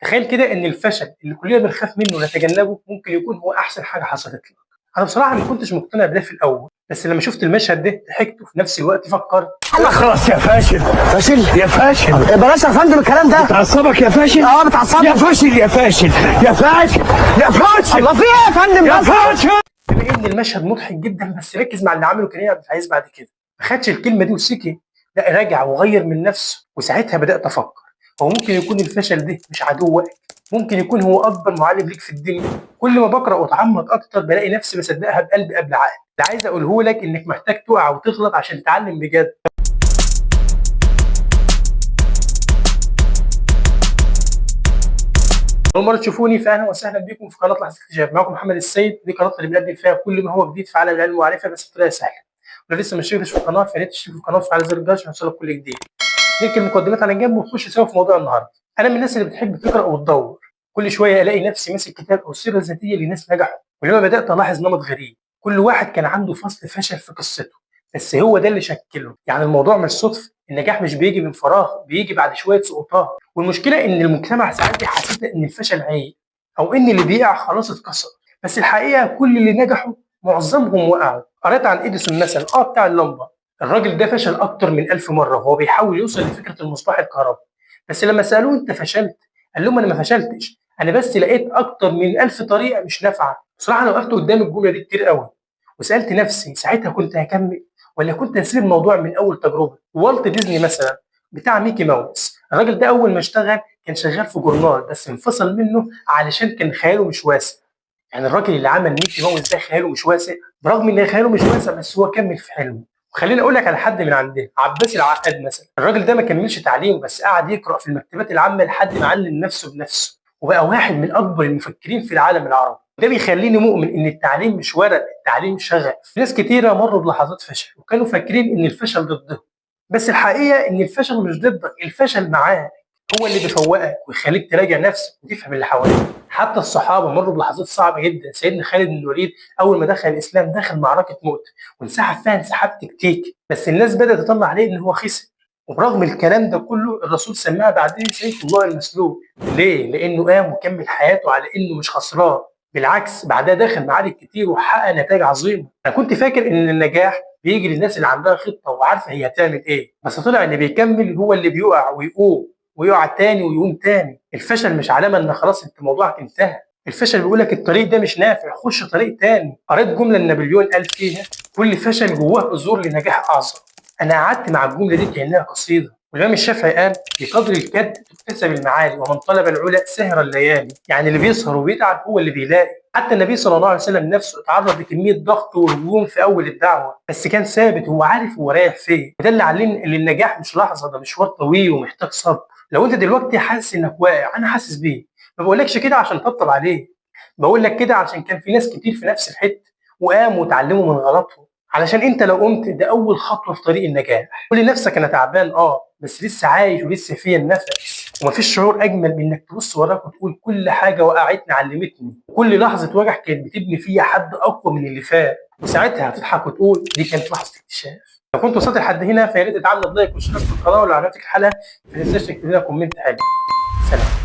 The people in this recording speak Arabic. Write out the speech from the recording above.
تخيل كده ان الفشل اللي كلنا بنخاف منه ونتجنبه ممكن يكون هو احسن حاجه حصلت لك. انا بصراحه ما كنتش مقتنع بده في الاول، بس لما شفت المشهد ده ضحكت وفي نفس الوقت فكرت. خلاص يا فاشل. فاشل يا فاشل. بلاش يا فندم الكلام ده. بتعصبك يا فاشل. بتعصبك يا فاشل يا فاشل يا فاشل يا فاشل. الله في ايه يا فندم؟ يا فاشل. بما ان المشهد مضحك جدا، بس ركز مع اللي عمله كريم عبد العزيز بعد كده. ما خدش الكلمه دي وسكت، لا رجع وغير من نفسه، وساعتها بدات افكر هو ممكن يكون الفشل ده مش عدو وقت، ممكن يكون هو اكبر معلم ليك في الدنيا. كل ما بقرا واتعمق اكتر بلاقي نفسي بصدقها بقلبي قبل عقلي. اللي عايز اقوله لك انك محتاج تقع وتغلط عشان تتعلم بجد. أول مرة تشوفوني فأهلا وسهلا بكم في قناة لحظة اكتشاف. معاكم محمد السيد، دي قناة اللي بنقدم فيها كل ما هو جديد في عالم العلم والمعرفة بس بطريقة سهلة. ولو لسه ما اشتركتش في القناة فيا ريت تشترك في القناة وتفعل زر الجرس عشان يوصلك كل جديد. نركن المقدمات على جنب ونخش سوا في موضوع النهارده. أنا من الناس اللي بتحب تقرأ وتدور، كل شوية ألاقي نفسي ماسك كتاب أو سيرة ذاتية لناس نجحوا، ولما بدأت ألاحظ نمط غريب، كل واحد كان عنده فصل فشل في قصته، بس هو ده اللي شكله. يعني الموضوع مش صدفة، النجاح مش بيجي من فراغ، بيجي بعد شوية سقوطات. والمشكلة إن المجتمع ساعات بيحسسنا إن الفشل عيب، او ان اللي بيقع خلاص اتكسر. بس الحقيقه كل اللي نجحوا معظمهم وقعوا. قريت عن اديسون مثلا بتاع اللمبه، الراجل ده فشل اكتر من 1000 مره وهو بيحاول يوصل لفكره المصباح الكهربائي. بس لما سالوه انت فشلت، قال لهم انا ما فشلتش، انا بس لقيت اكتر من 1000 طريقه مش نافعه. بصراحه انا وقفت قدام الجمله دي كتير قوي وسالت نفسي ساعتها كنت هكمل ولا كنت هسيب الموضوع من اول تجربه. والت ديزني مثلا بتاع ميكي ماوس، الراجل ده اول ما اشتغل كان شغال في جورنال بس انفصل منه علشان كان خياله مش واسع. يعني الراجل اللي عمل ميكي ماوس ده خياله مش واسع، برغم ان خياله مش واسع بس هو كمل في حلمه. وخليني اقول لك على حد من عندنا، عباس العقاد مثلا، الراجل ده ما كملش تعليمه بس قعد يقرا في المكتبات العامه لحد ما علم نفسه بنفسه وبقى واحد من اكبر المفكرين في العالم العربي. ده بيخليني مؤمن ان التعليم مش ورق، التعليم شغف. ناس كتيره مروا بلحظات فشل وكانوا فاكرين ان الفشل ضدهم، بس الحقيقه ان الفشل مش ضدك، الفشل معاك، هو اللي بيفوقك ويخليك تراجع نفسك وتفهم اللي حواليك. حتى الصحابه مروا بلحظات صعبه جدا. سيدنا خالد بن الوليد اول ما دخل الاسلام دخل معركه موت وانسحب فيها انسحاب تكتيكي، بس الناس بدات تطلع عليه ان هو خسر. وبرغم الكلام ده كله الرسول سماها بعدين سيف الله المسلول. ليه؟ لانه قام وكمل حياته على انه مش خسران، بالعكس بعدها دخل معارك كتير وحقق نتائج عظيمه. انا كنت فاكر ان النجاح بيجي للناس اللي عندها خطه وعارفه هي هتعمل ايه، بس طلع اللي بيكمل هو اللي بيقع ويقوم ويقع تاني ويقوم تاني. الفشل مش علامه ان خلاص انت موضوعك انتهى، الفشل بيقول لك الطريق ده مش نافع، خش طريق تاني. قريت جمله لنابليون قال فيها كل فشل جواه بذور لنجاح اعظم. انا قعدت مع الجمله دي كانها قصيده. والامام الشافعي قال بقدر الكد تكتسب المعالي ومن طلب العلا سهر الليالي. يعني اللي بيسهر وبيتعب هو اللي بيلاقي. حتى النبي صلى الله عليه وسلم نفسه اتعرض لكميه ضغط وهجوم في اول الدعوه بس كان ثابت، هو عارف هو رايح فين. وده اللي علمني ان النجاح مش لحظه، ده مشوار طويل ومحتاج صبر. لو انت دلوقتي حاسس انك واقع انا حاسس بيه، ما بقولكش كده عشان تطبطب عليه، بقول لك كده عشان كان في ناس كتير في نفس الحته وقاموا وتعلموا من غلطهم. علشان انت لو قمت ده اول خطوه في طريق النجاح. قول لنفسك انا تعبان بس لسه عايش ولسه فيا النفس. ومفيش شعور اجمل من انك تبص وراك وتقول كل حاجه وقعتني علمتني، وكل لحظه وجع كانت بتبني فيها حد اقوى من اللي فات. وساعتها هتضحك وتقول دي كانت لحظه اكتشاف. لو كنت وصلت لحد هنا فيا ريت تدعمنا بلايك واشتراك في القناه، ولو عجبتك الحلقه ما تنساش تكتب لنا كومنت حلو. سلام.